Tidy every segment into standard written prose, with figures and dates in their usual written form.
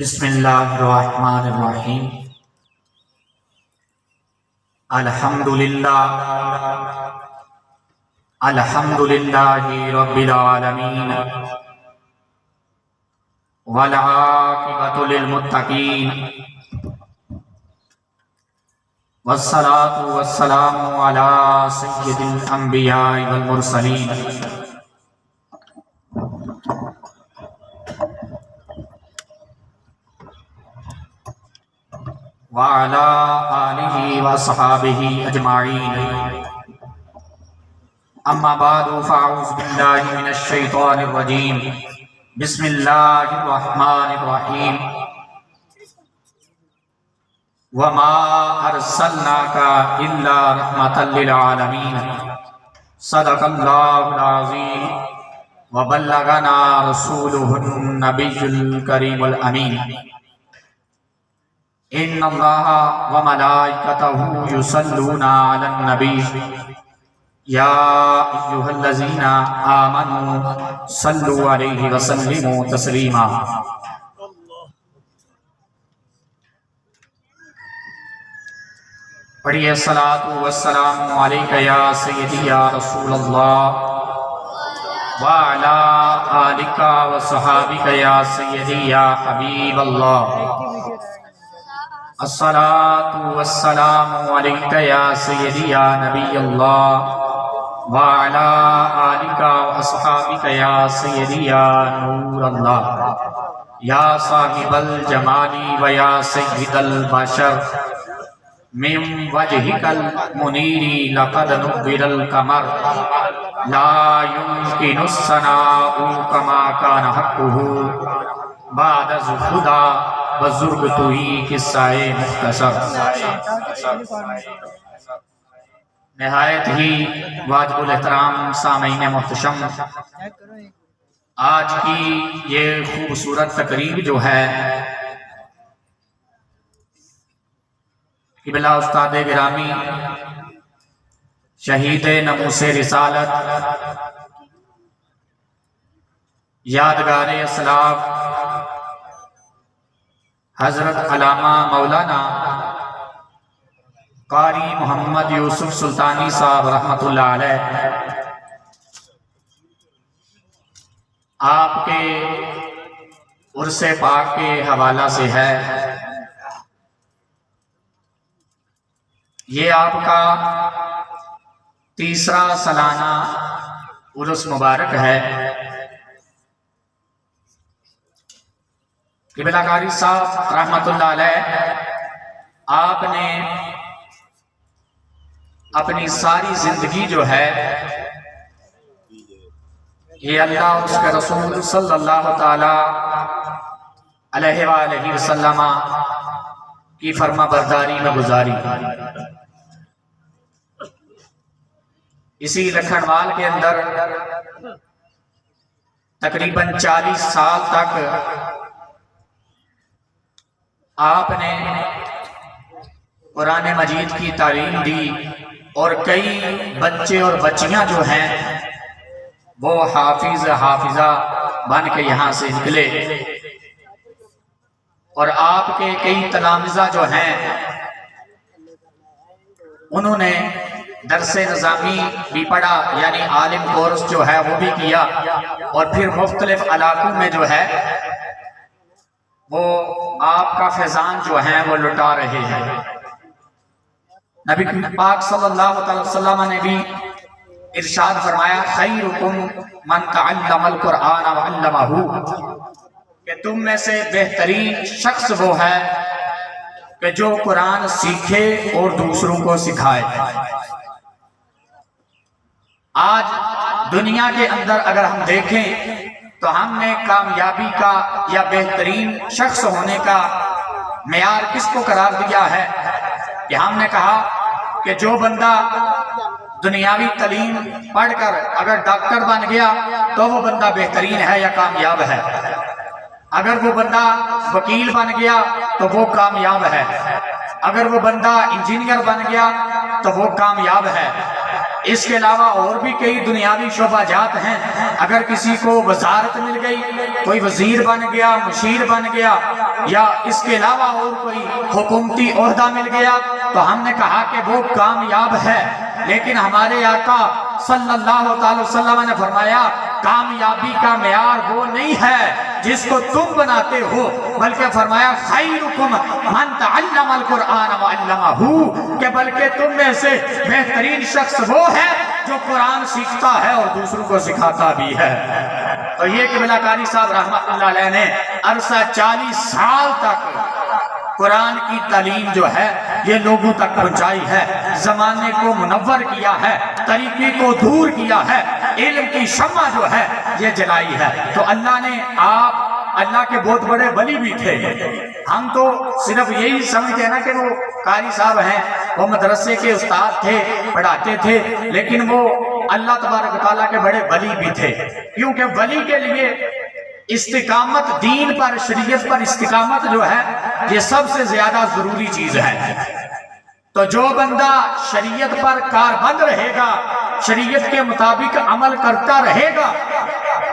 بسم اللہ الرحمن الرحیم۔ الحمدللہ رب العالمین، والعاقبۃ للمتقین، والصلاة والسلام علی سید الانبیاء والمرسلین، وعلی آلہ وصحابہ اجمعین، اما بعد فاعوذ باللہ من الشیطان الرجیم، بسم اللہ الرحمن الرحیم۔ وما ارسلناک الا رحمۃ للعالمین، صدق اللہ العظیم، وبلغنا رسولہ النبی الکریم الامین۔ ان اللہ وملائکتہ یصلون علی النبی، یا ایھا الذین آمنوا صلوا علیہ وسلموا تسلیما۔ پڑھیے الصلاۃ والسلام علیک یا سیدی یا رسول اللہ، وعلی آلک وصحابک یا سیدی یا حبیب اللہ۔ الصلاۃ والسلام علیک یا سیدی یا نبی اللہ، وعلی آلک واصحابک یا سیدی یا نور اللہ۔ یا صاحب الجمال و یا سید البشر، من وجہک المنیر لقد نور القمر، لا يمکن الثناء کما کان حقہ، بعد خدا بزرگ تو ہی قصہ مختصر۔ نہایت ہی واجب الاحترام سامعین محتشم، آج کی یہ خوبصورت تقریب جو ہے قبلہ استاد گرامی شہید ناموس رسالت، یادگار اسلاف حضرت علامہ مولانا قاری محمد یوسف سلطانی صاحب رحمۃ اللہ علیہ، آپ کے عرس پاک کے حوالہ سے ہے۔ یہ آپ کا تیسرا سالانہ عرس مبارک ہے۔ قبلہ قاری صاحب رحمۃ اللہ علیہ، آپ نے اپنی ساری زندگی جو ہے یہ اللہ اور اس کے رسول صلی اللہ تعالی علیہ وآلہ وسلم کی فرما برداری میں گزاری۔ اسی لکھنوال کے اندر تقریباً 40 سال تک آپ نے قرآن مجید کی تعلیم دی، اور کئی بچے اور بچیاں جو ہیں وہ حافظ حافظہ بن کے یہاں سے نکلے، اور آپ کے کئی تلامذہ جو ہیں انہوں نے درس نظامی بھی پڑھا، یعنی عالم کورس جو ہے وہ بھی کیا، اور پھر مختلف علاقوں میں جو ہے وہ آپ کا فیضان جو ہیں وہ لٹا رہے ہیں۔ نبی پاک صلی اللہ علیہ وسلم نے بھی ارشاد فرمایا، خیرکم من تعلم القرآن وعلمہ، کہ تم میں سے بہترین شخص وہ ہے کہ جو قرآن سیکھے اور دوسروں کو سکھائے۔ آج دنیا کے اندر اگر ہم دیکھیں تو ہم نے کامیابی کا یا بہترین شخص ہونے کا معیار کس کو قرار دیا ہے کہ ہم نے کہا کہ جو بندہ دنیاوی تعلیم پڑھ کر اگر ڈاکٹر بن گیا تو وہ بندہ بہترین ہے یا کامیاب ہے، اگر وہ بندہ وکیل بن گیا تو وہ کامیاب ہے، اگر وہ بندہ انجینئر بن گیا تو وہ کامیاب ہے، اس کے علاوہ اور بھی کئی دنیاوی شعبہ جات ہیں. اگر کسی کو وزارت مل گئی، کوئی وزیر بن گیا، مشیر بن گیا، یا اس کے علاوہ اور کوئی حکومتی عہدہ مل گیا، تو ہم نے کہا کہ وہ کامیاب ہے. لیکن ہمارے آقا صلی اللہ تعالی وسلم نے فرمایا کامیابی کا معیار وہ نہیں ہے جس کو تم بناتے ہو، بلکہ فرمایا خیرکم من تعلم القرآن وعلمہ، کہ بلکہ تم میں سے بہترین شخص وہ ہے جو قرآن سیکھتا ہے اور دوسروں کو سکھاتا بھی ہے. تو یہ قبلہ قاری صاحب رحمۃ اللہ علیہ نے عرصہ 40 سال تک قرآن کی تعلیم جو ہے یہ لوگوں تک پہنچائی ہے، زمانے کو منور کیا ہے، طریقے کو دور کیا ہے، علم کی شمع جو ہے یہ جلائی ہے. تو اللہ نے اللہ کے بہت بڑے ولی بھی تھے. ہم تو صرف یہی سمجھتے ہیں نا کہ وہ قاری صاحب ہیں، وہ مدرسے کے استاد تھے، پڑھاتے تھے، لیکن وہ اللہ تبارک و تعالیٰ کے بڑے ولی بھی تھے. کیونکہ ولی کے لیے استقامت، دین پر، شریعت پر استقامت جو ہے یہ سب سے زیادہ ضروری چیز ہے. تو جو بندہ شریعت پر کاربند رہے گا، شریعت کے مطابق عمل کرتا رہے گا،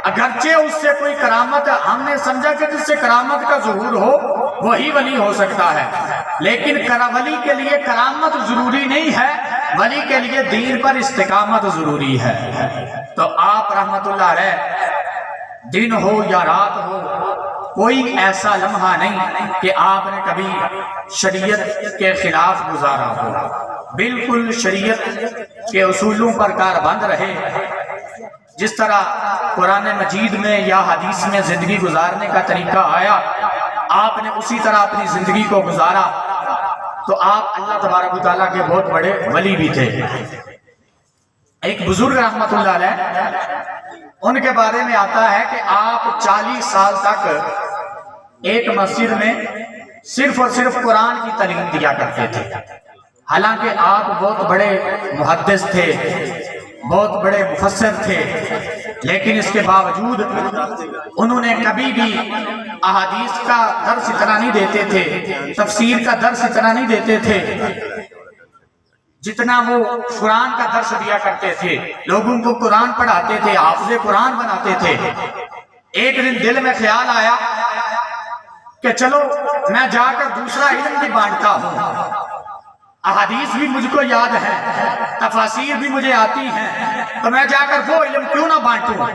اگرچہ اس سے کوئی کرامت، ہم نے سمجھا کہ جس سے کرامت کا ظہور ہو وہی ولی ہو سکتا ہے، لیکن ولی کے لیے کرامت ضروری نہیں ہے، ولی کے لیے دین پر استقامت ضروری ہے. تو آپ رحمت اللہ علیہ دن ہو یا رات ہو، کوئی ایسا لمحہ نہیں کہ آپ نے کبھی شریعت کے خلاف گزارا ہو. بالکل شریعت کے اصولوں پر کاربند رہے. جس طرح قرآن مجید میں یا حدیث میں زندگی گزارنے کا طریقہ آیا، آپ نے اسی طرح اپنی زندگی کو گزارا. تو آپ اللہ تبارک و تعالیٰ کے بہت بڑے ولی بھی تھے. ایک بزرگ رحمت اللہ علیہ، ان کے بارے میں آتا ہے کہ آپ 40 سال تک ایک مسجد میں صرف اور صرف قرآن کی تعلیم دیا کرتے تھے. حالانکہ آپ بہت بڑے محدث تھے، بہت بڑے مفسر تھے، لیکن اس کے باوجود انہوں نے کبھی بھی احادیث کا درس اتنا نہیں دیتے تھے، تفسیر کا درس اتنا نہیں دیتے تھے جتنا وہ قرآن کا درس دیا کرتے تھے. لوگوں کو قرآن پڑھاتے تھے، حافظ قرآن بناتے تھے. ایک دن دل میں خیال آیا کہ چلو میں جا کر دوسرا علم بھی بانٹتا ہوں. احادیث بھی مجھ کو یاد ہے، تفاسیر بھی مجھے آتی ہیں، تو میں جا کر وہ علم کیوں نہ بانٹوں.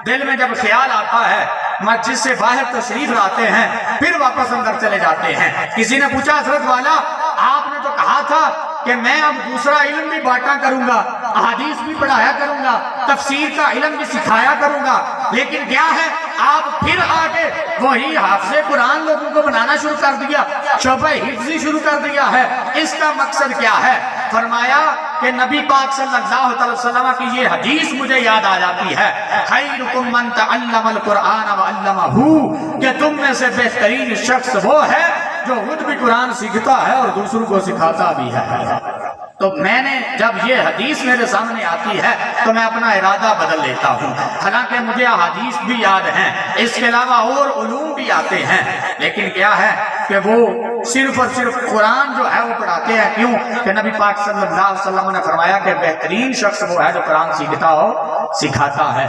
دل میں جب خیال آتا ہے، مسجد سے باہر تشریف لاتے ہیں، پھر واپس اندر چلے جاتے ہیں. کسی نے پوچھا حضرت والا آپ نے تو کہا تھا کہ میں اب دوسرا علم بھی بانٹا کروں گا، احادیث بھی پڑھایا کروں گا، تفسیر کا علم بھی سکھایا کروں گا، لیکن کیا ہے آپ پھر آگے وہی حافظ قرآن لوگوں کو بنانا شروع کر دیا، شعبہ حفظی شروع کر دیا ہے. اس کا مقصد کیا ہے؟ فرمایا کہ نبی پاک صلی اللہ علیہ وسلم کی یہ حدیث مجھے یاد آ جاتی ہے، خیرکم من تعلم القرآن وعلمہ، کہ تم میں سے بہترین شخص وہ ہے جو خود بھی قرآن سیکھتا ہے اور دوسروں کو سکھاتا بھی ہے. تو میں نے جب یہ حدیث میرے سامنے آتی ہے تو میں اپنا ارادہ بدل لیتا ہوں. حالانکہ مجھے احادیث بھی یاد ہیں، اس کے علاوہ اور علوم بھی آتے ہیں، لیکن کیا ہے کہ وہ صرف اور صرف قرآن جو ہے وہ پڑھاتے ہیں. کیوں کہ نبی پاک صلی اللہ علیہ وسلم نے فرمایا کہ بہترین شخص وہ ہے جو قرآن سیکھتا ہو، سکھاتا ہے.